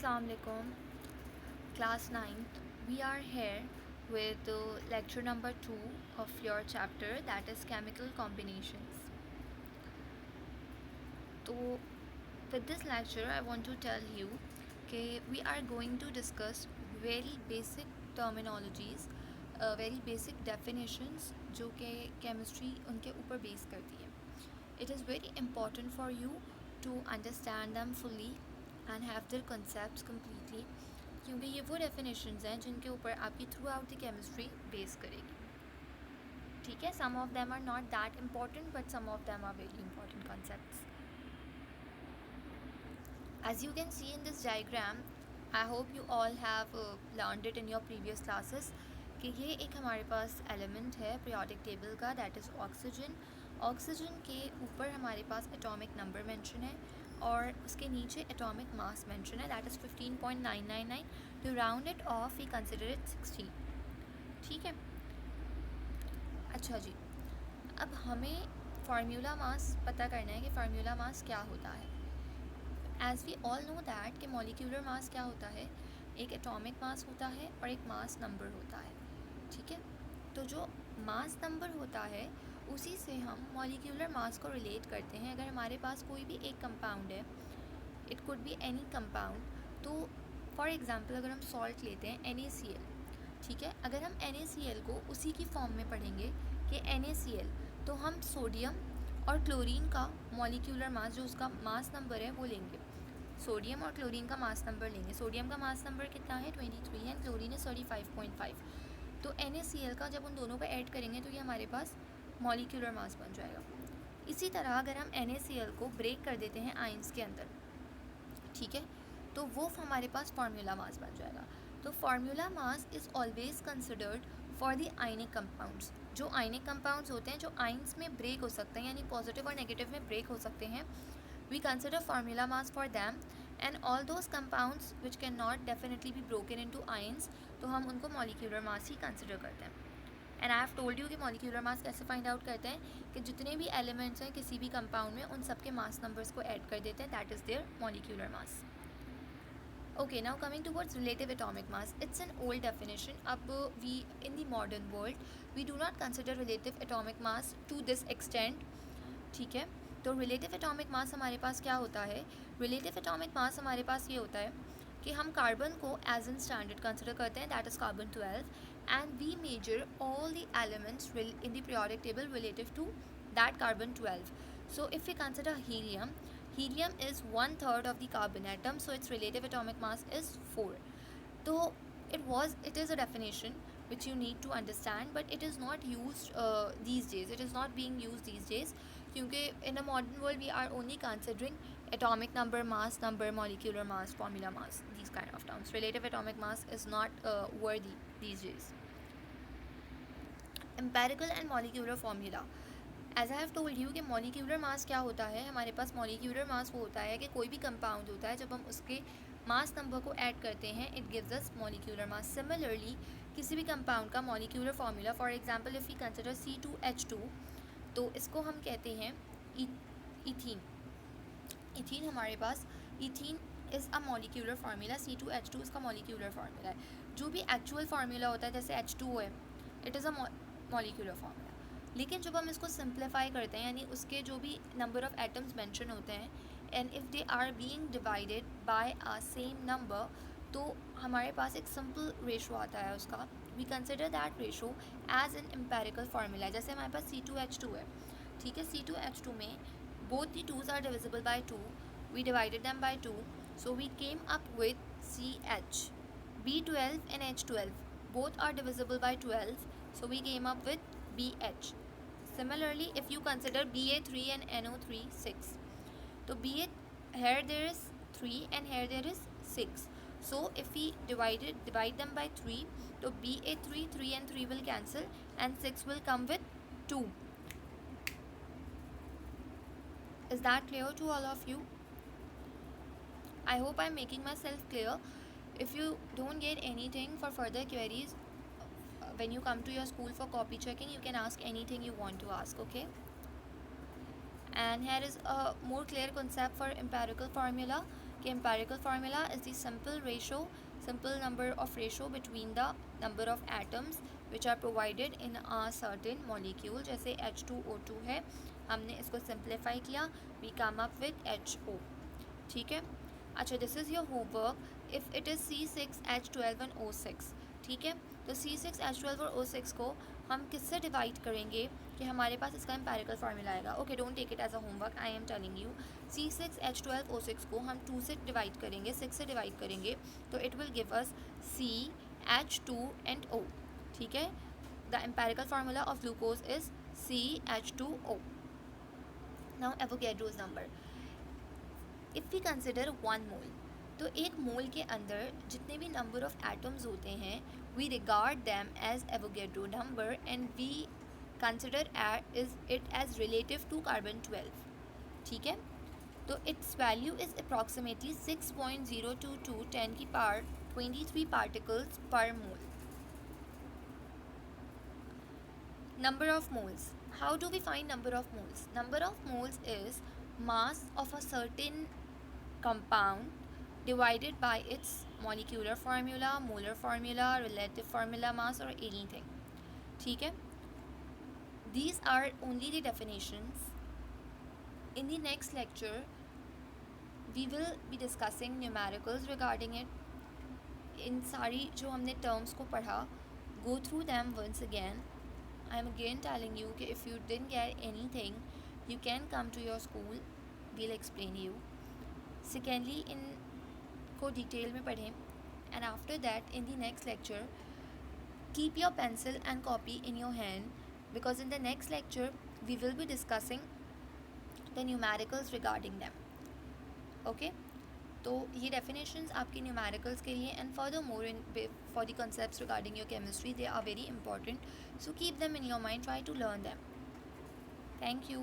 Assalamualaikum, class 9th. We are here with lecture number 2 of your chapter, that is chemical combinations. So with this lecture I want to tell you कि we are going to discuss very basic terminologies, very basic definitions जो कि chemistry उनके ऊपर base करती है. It is very important for you to understand them fully and have their concepts completely, क्योंकि ये वो definitions हैं जिनके ऊपर आपकी throughout the chemistry बेस करेगी. ठीक है, some of them are not that important but some of them are very important concepts. As you can see in this diagram, I hope you all have learned it in your previous classes कि ये एक हमारे पास element है periodic table का, that is oxygen. Oxygen के ऊपर हमारे पास atomic number mention है और उसके नीचे एटॉमिक मास मेंशन है, that is 15.999. To round it off we consider it 16. ठीक है, अच्छा जी, अब हमें फार्मूला मास पता करना है कि फार्मूला मास क्या होता है. As we all know that कि मॉलिक्यूलर मास क्या होता है, एक एटॉमिक मास होता है और एक मास नंबर होता है. ठीक है, तो जो मास नंबर होता है उसी से हम मॉलिक्यूलर मास को रिलेट करते हैं. अगर हमारे पास कोई भी एक कंपाउंड है, it could be any compound, तो फॉर एग्ज़ाम्पल अगर हम सॉल्ट लेते हैं NaCl, ठीक है, अगर हम NaCl को उसी की फॉर्म में पढ़ेंगे कि NaCl, तो हम सोडियम और क्लोरीन का मॉलिक्यूलर मास जो उसका मास नंबर है वो लेंगे. सोडियम और क्लोरीन का मास नंबर लेंगे. सोडियम का मास नंबर कितना है 23 है, क्लोरीन है 35.5. तो NaCl का जब उन दोनों को ऐड करेंगे तो ये हमारे पास मॉलिक्यूलर मास बन जाएगा. इसी तरह अगर हम NaCl को ब्रेक कर देते हैं आयंस के अंदर, ठीक है, तो वो हमारे पास फार्मूला मास बन जाएगा. तो formula mass is always considered for the ionic compounds. जो आयनिक कंपाउंड्स होते हैं जो आयंस में ब्रेक हो सकते हैं, यानी पॉजिटिव और नेगेटिव में ब्रेक हो सकते हैं, we consider formula mass for them, and all those compounds which cannot definitely be broken into ions, तो हम उनको molecular mass ही consider करते हैं. and I have told you कि molecular mass कैसे find out करते हैं कि जितने भी elements हैं किसी भी compound में उन सब के mass numbers को add कर देते हैं, that is their molecular mass. Okay, now coming towards relative atomic mass, it's an old definition. अब we in the modern world we do not consider relative atomic mass to this extent. ठीक है, तो relative atomic mass हमारे पास क्या होता है. Relative atomic mass हमारे पास ये होता है कि हम कार्बन को एज एन स्टैंडर्ड कंसिडर करते हैं, that is carbon 12, and we measure all the elements in the periodic table relative to that carbon 12. So if we consider helium, helium is 1/3 of the carbon atom, so its relative atomic mass is 4. So it is a definition which you need to understand, but it is not used these days. It is not being used these days क्योंकि in a modern world we are only considering atomic number, mass number, molecular mass, formula mass, these kind of terms. Relative atomic mass is not worthy these days. Empirical and molecular formula. As I have told you कि molecular mass क्या होता है. हमारे पास molecular mass वो होता है कि कोई भी कंपाउंड होता है जब हम उसके मास नंबर को ऐड करते हैं, it gives us molecular mass. Similarly किसी भी कंपाउंड का molecular formula, for example if we consider C2H2, तो इसको हम कहते हैं इथीन. इथीन हमारे पास, ethene is a molecular formula, C2H2 इसका मॉलिक्यूलर फार्मूला है. जो भी एक्चुअल फार्मूला होता है जैसे H2O है, it is a molecular formula. लेकिन जब हम इसको सिंप्लीफाई करते हैं, यानी उसके जो भी नंबर ऑफ़ एटम्स मेंशन होते हैं, and if they are being divided by a same number, तो हमारे पास एक सिंपल रेशो आता है उसका. We consider that ratio as an empirical formula. जैसे हमारे पास C2H2 है, ठीक है, C2H2 में both the twos are divisible by 2, we divided them by 2, so we came up with CH. B12 and H12 both are divisible by 12, so we came up with BH. Similarly, if you consider Ba3 and NO3, 6. So here there is 3 and here there is 6. So if we divide them by 3, so Ba3, 3 and 3 will cancel and 6 will come with 2. Is that clear to all of you? I hope I'm making myself clear. If you don't get anything, for further queries, when you come to your school for copy checking, you can ask anything you want to ask, okay? And here is a more clear concept for empirical formula कि कि empirical formula is the simple number of ratio between the number of atoms which are provided in a certain molecule. जैसे H2O2 है, हमने इसको simplify किया, we come up with HO. ठीक है. अच्छा, this is your homework. If it is C6H12O6. ठीक है, तो C6H12 और O6 को हम किससे डिवाइड करेंगे कि हमारे पास इसका एम्पेरिकल फार्मूला आएगा. Okay, don't take it as a homework, I am telling you. C6H12O6 को हम 2 से डिवाइड करेंगे, 6 से डिवाइड करेंगे, तो it will give us CH2 and O. ठीक है, the empirical formula of glucose is CH2O. Now Avogadro's number. If we consider 1 mole, तो एक मोल के अंदर जितने भी नंबर ऑफ एटम्स होते हैं, we regard them as Avogadro number and we consider it as relative to carbon 12. ठीक है, तो इट्स वैल्यू इज़ अप्रॉक्सीमेटली 6.022 10 की पावर 23 पार्टिकल्स पर मोल. Number of moles. How do we find number of moles? Number of moles is mass of a certain compound divided by its molecular formula, molar formula, relative formula mass or anything. ठीक है, these are only the definitions. In the next lecture we will be discussing numericals regarding it. इन सारी जो हमने terms को पढ़ा, go through them once again. I am again telling you कि if you didn't get anything, you can come to your school, we'll explain you. Secondly, इन को detail में पढ़ें, and after that in the next lecture keep your pencil and copy in your hand, because in the next lecture we will be discussing the numericals regarding them. Okay, तो ये definitions आपकी numericals के लिए, and furthermore for the concepts regarding your chemistry, they are very important, so keep them in your mind, try to learn them. Thank you.